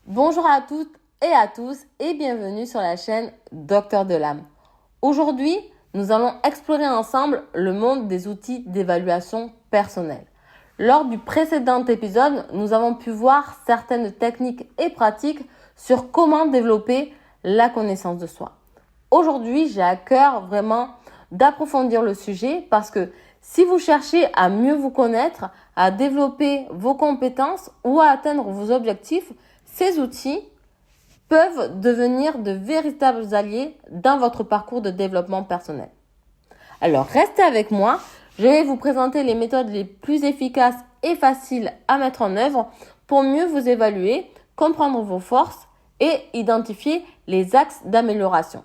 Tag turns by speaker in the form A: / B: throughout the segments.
A: Bonjour à toutes et à tous et bienvenue sur la chaîne Docteur de l'âme. Aujourd'hui, nous allons explorer ensemble le monde des outils d'évaluation personnelle. Lors du précédent épisode, nous avons pu voir certaines techniques et pratiques sur comment développer la connaissance de soi. Aujourd'hui, j'ai à cœur vraiment d'approfondir le sujet parce que si vous cherchez à mieux vous connaître, à développer vos compétences ou à atteindre vos objectifs, ces outils peuvent devenir de véritables alliés dans votre parcours de développement personnel. Alors, restez avec moi. Je vais vous présenter les méthodes les plus efficaces et faciles à mettre en œuvre pour mieux vous évaluer, comprendre vos forces et identifier les axes d'amélioration.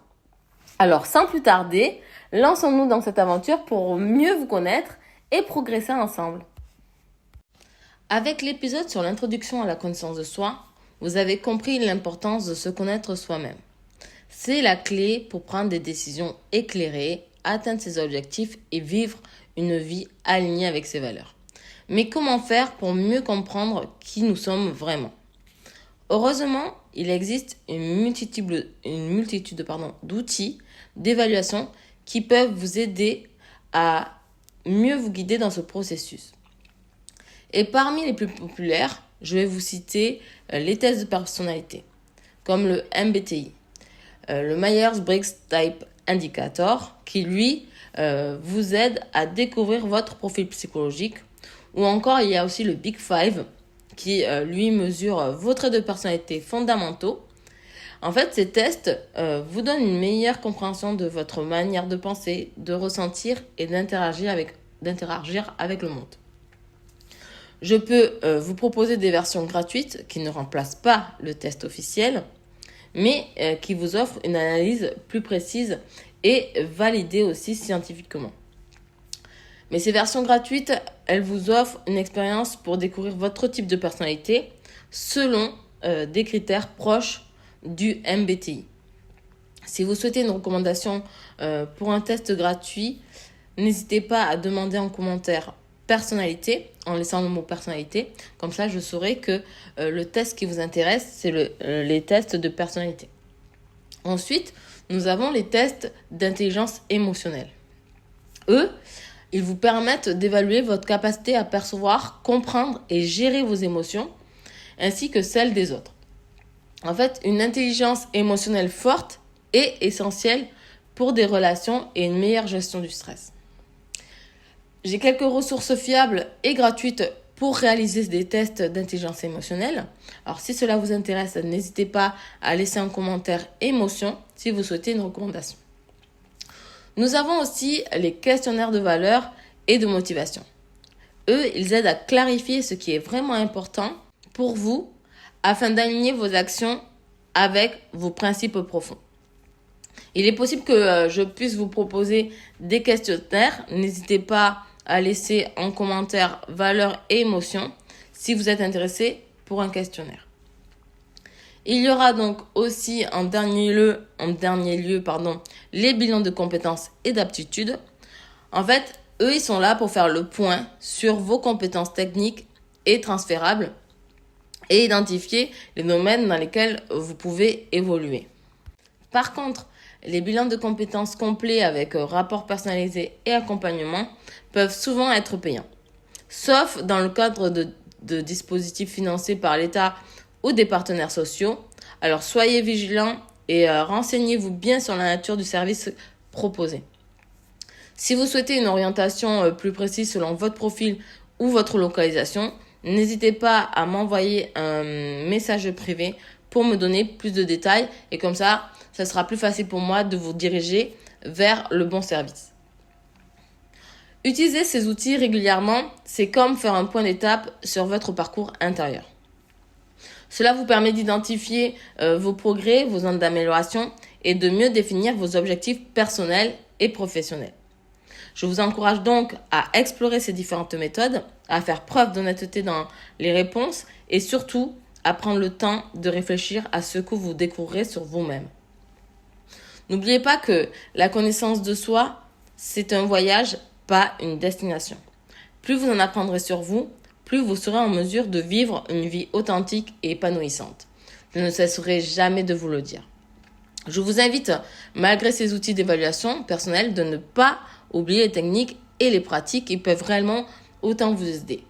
A: Alors, sans plus tarder, lançons-nous dans cette aventure pour mieux vous connaître et progresser ensemble. Avec l'épisode sur l'introduction à la connaissance de soi, vous avez compris l'importance de se connaître soi-même. C'est la clé pour prendre des décisions éclairées, atteindre ses objectifs et vivre une vie alignée avec ses valeurs. Mais comment faire pour mieux comprendre qui nous sommes vraiment ? Heureusement, il existe une multitude d'outils d'évaluation qui peuvent vous aider à mieux vous guider dans ce processus. Et parmi les plus populaires, je vais vous citer les tests de personnalité, comme le MBTI, le Myers-Briggs Type Indicator, qui lui vous aide à découvrir votre profil psychologique, ou encore il y a aussi le Big Five, qui lui mesure vos traits de personnalité fondamentaux. En fait, ces tests vous donnent une meilleure compréhension de votre manière de penser, de ressentir et d'interagir avec le monde. Je peux vous proposer des versions gratuites qui ne remplacent pas le test officiel, mais qui vous offrent une analyse plus précise et validée aussi scientifiquement. Mais ces versions gratuites, elles vous offrent une expérience pour découvrir votre type de personnalité selon des critères proches du MBTI. Si vous souhaitez une recommandation pour un test gratuit, n'hésitez pas à demander en commentaire personnalité, en laissant le mot personnalité. Comme ça, je saurai que le test qui vous intéresse, c'est les tests de personnalité. Ensuite, nous avons les tests d'intelligence émotionnelle. Eux, ils vous permettent d'évaluer votre capacité à percevoir, comprendre et gérer vos émotions, ainsi que celles des autres. En fait, une intelligence émotionnelle forte est essentielle pour des relations et une meilleure gestion du stress. J'ai quelques ressources fiables et gratuites pour réaliser des tests d'intelligence émotionnelle. Alors, si cela vous intéresse, n'hésitez pas à laisser un commentaire émotion si vous souhaitez une recommandation. Nous avons aussi les questionnaires de valeur et de motivation. Eux, ils aident à clarifier ce qui est vraiment important pour vous afin d'aligner vos actions avec vos principes profonds. Il est possible que je puisse vous proposer des questionnaires. N'hésitez pas à laisser en commentaire valeur et émotion si vous êtes intéressé pour un questionnaire. Il y aura donc aussi en dernier lieu, les bilans de compétences et d'aptitudes. En fait, eux, ils sont là pour faire le point sur vos compétences techniques et transférables et identifier les domaines dans lesquels vous pouvez évoluer. Par contre, les bilans de compétences complets avec rapport personnalisé et accompagnement peuvent souvent être payants, sauf dans le cadre de dispositifs financés par l'État ou des partenaires sociaux. Alors soyez vigilants et renseignez-vous bien sur la nature du service proposé. Si vous souhaitez une orientation plus précise selon votre profil ou votre localisation, n'hésitez pas à m'envoyer un message privé pour me donner plus de détails et comme ça sera plus facile pour moi de vous diriger vers le bon service. Utiliser ces outils régulièrement, c'est comme faire un point d'étape sur votre parcours intérieur. Cela vous permet d'identifier vos progrès, vos zones d'amélioration et de mieux définir vos objectifs personnels et professionnels. Je vous encourage donc à explorer ces différentes méthodes, à faire preuve d'honnêteté dans les réponses et surtout à prendre le temps de réfléchir à ce que vous découvrirez sur vous-même. N'oubliez pas que la connaissance de soi, c'est un voyage, pas une destination. Plus vous en apprendrez sur vous, plus vous serez en mesure de vivre une vie authentique et épanouissante. Je ne cesserai jamais de vous le dire. Je vous invite, malgré ces outils d'évaluation personnelle, de ne pas oublier les techniques et les pratiques qui peuvent réellement autant vous aider.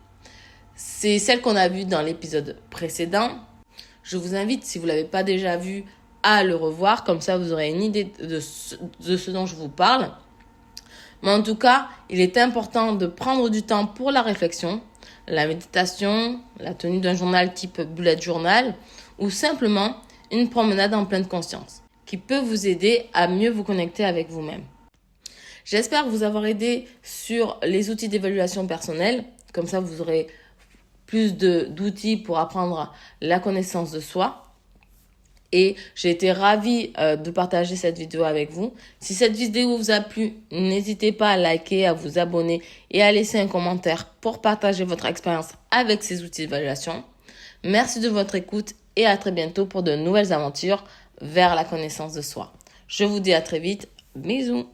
A: C'est celle qu'on a vue dans l'épisode précédent. Je vous invite, si vous ne l'avez pas déjà vu, à le revoir. Comme ça, vous aurez une idée de ce dont je vous parle. Mais en tout cas, il est important de prendre du temps pour la réflexion, la méditation, la tenue d'un journal type bullet journal ou simplement une promenade en pleine conscience qui peut vous aider à mieux vous connecter avec vous-même. J'espère vous avoir aidé sur les outils d'évaluation personnelle. Comme ça, vous aurez plus d'outils pour apprendre la connaissance de soi. Et j'ai été ravie de partager cette vidéo avec vous. Si cette vidéo vous a plu, n'hésitez pas à liker, à vous abonner et à laisser un commentaire pour partager votre expérience avec ces outils d'évaluation. Merci de votre écoute et à très bientôt pour de nouvelles aventures vers la connaissance de soi. Je vous dis à très vite. Bisous.